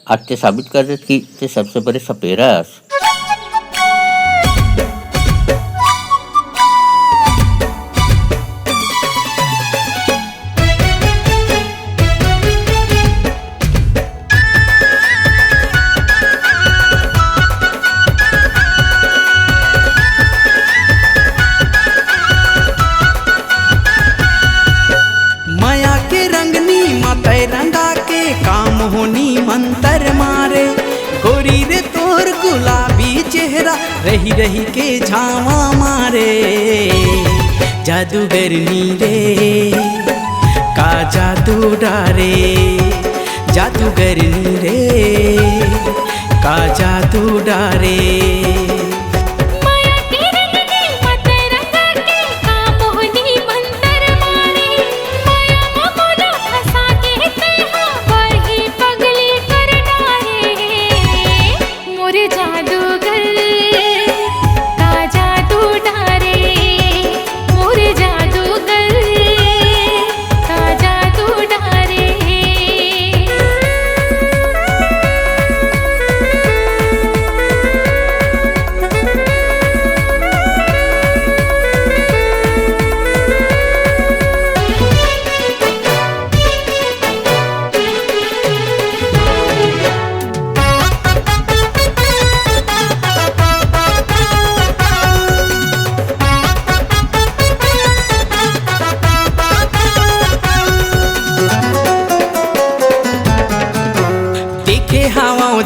आज ते साबित करतात की ते सबसे बड़े सपेरास. माया के रंगनी माते रंगा के काम होनी मंतर मारे गोरी रे तोर गुलाबी चेहरा रही रही के झावा मारे जादूगरनी रे का जादू डारे जादूगरनी रे का जादू डारे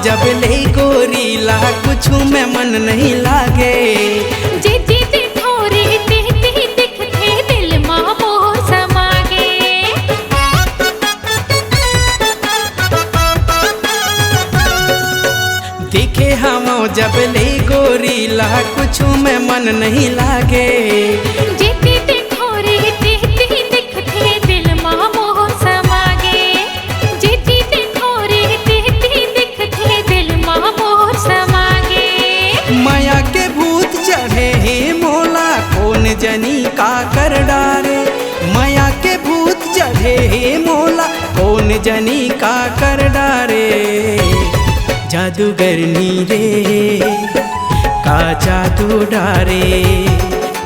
जब ले गोरी ला कुछ में मन नहीं लागे जीती थोड़ी दिखती दिखते दिल माँ मोह समागे देखे हम जब ले गोरी ला कुछ में मन नहीं लागे जीती थोड़ी दिखती दिखते दिल माँ मोह समागे जीती थोड़ी दिखती दिखते दिल माँ मोह समागे माया के भूत चढ़े हे मोला कौन जनी का कर डारे माया के भूत चढ़े हे मोला कौन जनी का कर डारे जादूगरनी रे का जादू डारे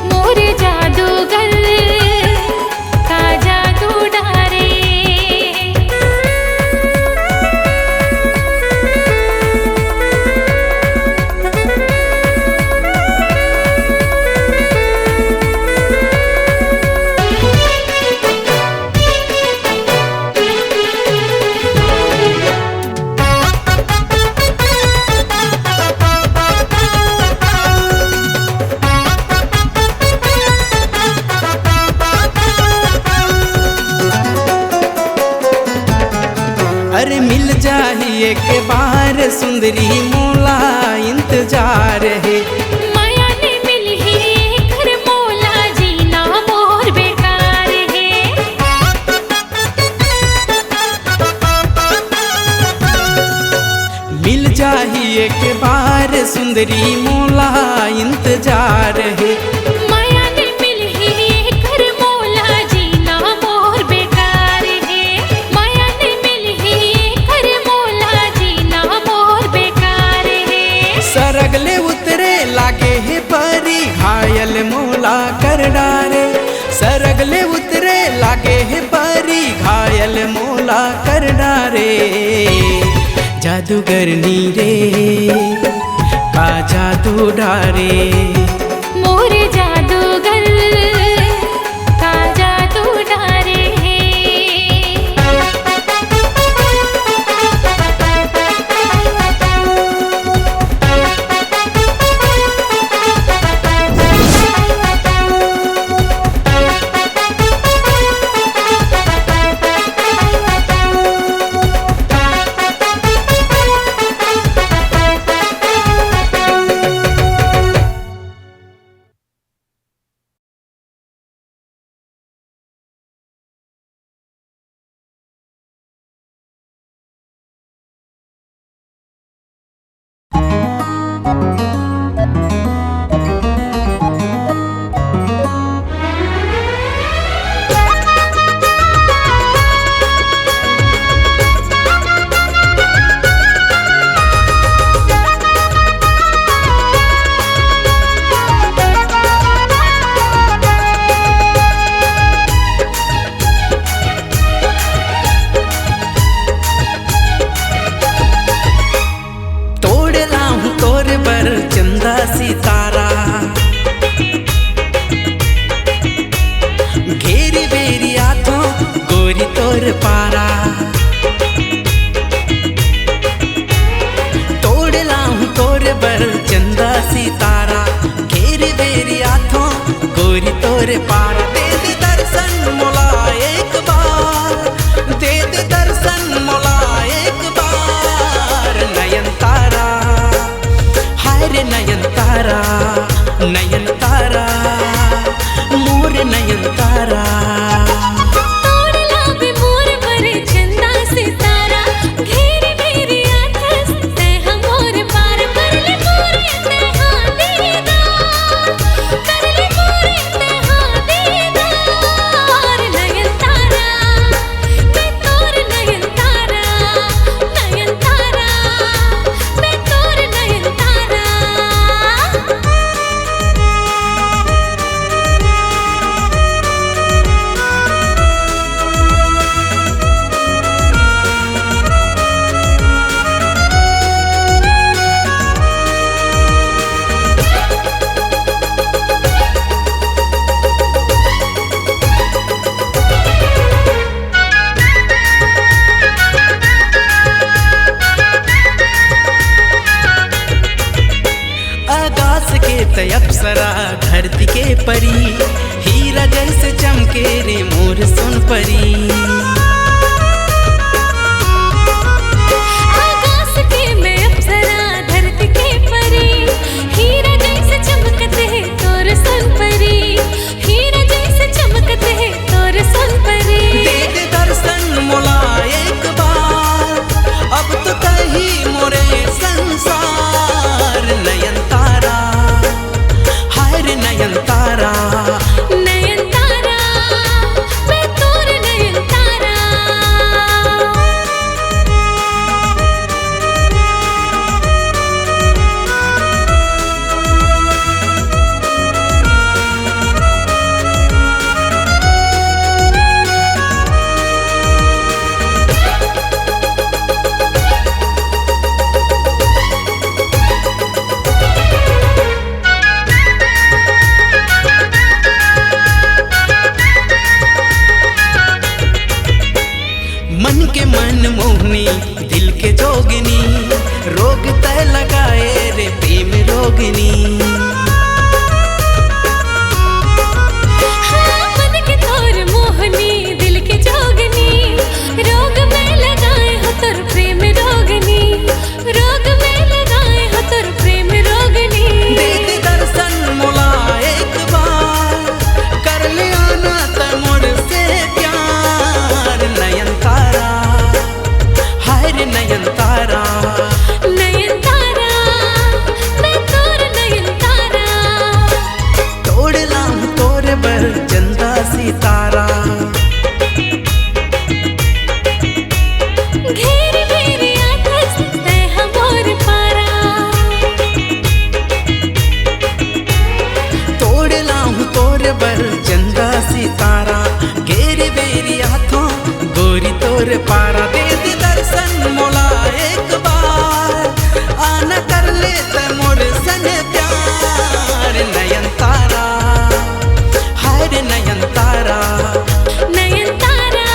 मोर जादूगर का जादू डारे अरे मिल जाही एक बार सुंदरी मोला इंतजार है माया ने मिल ही घर मोला जीना मोर बेकार है मिल जाही एक बार सुंदरी मोला इंतजार है माया ने मिल ही घर मोला जीना मोर बेकार है माया ने मिल ही घर मोला जीना मोर बेकार है सरगले उतरे लागे है परी घायल मोला कर डारे सरगले उतरे लागे है परी घायल मोला कर डारे जादूगरनी रे का जादू डारे मोर जादूगर का जादू डारे बर चंदा सितारा, घेरी बेरी आँखों गोरी तोरे पारा। दे दे दर्शन मोला एक बार, दे दे दर्शन मोला एक बार। नयन तारा हाय रे नयन तारा, नयन तारा मोर नयन तारा। तोड़ लावे मोर बरे चंदा सितारा, घेरी बेरी आँखस तह मोर पार। करले मोर तहा दीदार, करले मोर तहा दीदार। नयन तारा मैं तोर नयन तारा, नयन तारा मैं तोर नयन तारा। आकाश के तय अप्सरा धरती के परी, हीरा जैसे चमके रे मोर सोन परी। आकाश के मैं अप्सरा धरती के परी, हीरा जैसे चमकते हैं तोर सन परी, हीरा जैसे चमकते हैं तोर सन परी। दे दे दर्शन मोला एक बार, अब तो कही मोरे संसार। नयन तारा हाय रे नयन तारा, नयन तारा मैं तोर नयन तारा। मन के मन मोहनी दिल के जोगनी, रोग तय लगाए रे प्रेम रोगनी। हाँ, मन के तोर मोहनी दिल के जोगनी, रोग में लगाए हो तोर प्रेम रोगनी, रोग में लगाए हो तोर प्रेम रोगनी। दे दे दर्शन मोला एक बार, कर ले आना तय मोर से प्यार। नयन तारा हाय रे नयन तारा, नयन तारा मैं तोर नयन तारा। तोड़ लाऊं तोरे बर चंदा सितारा, घेरी बेरी आँखस तह मोर पारा। तोड़ लाऊं तोरे बर चंदा सितारा, घेरी बेरी आँखों गोरी तोरे पारा। दे दे दर्शन मोला एक बार, आना कर ले त मोर सन प्यार। नयन तारा हाय रे नयन तारा, नयन तारा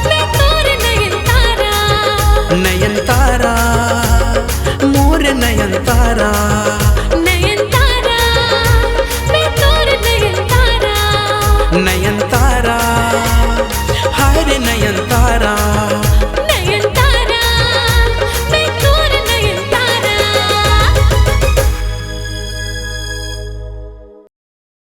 मैं तोर नयन तारा। नयन तारा मोर नयन तारा।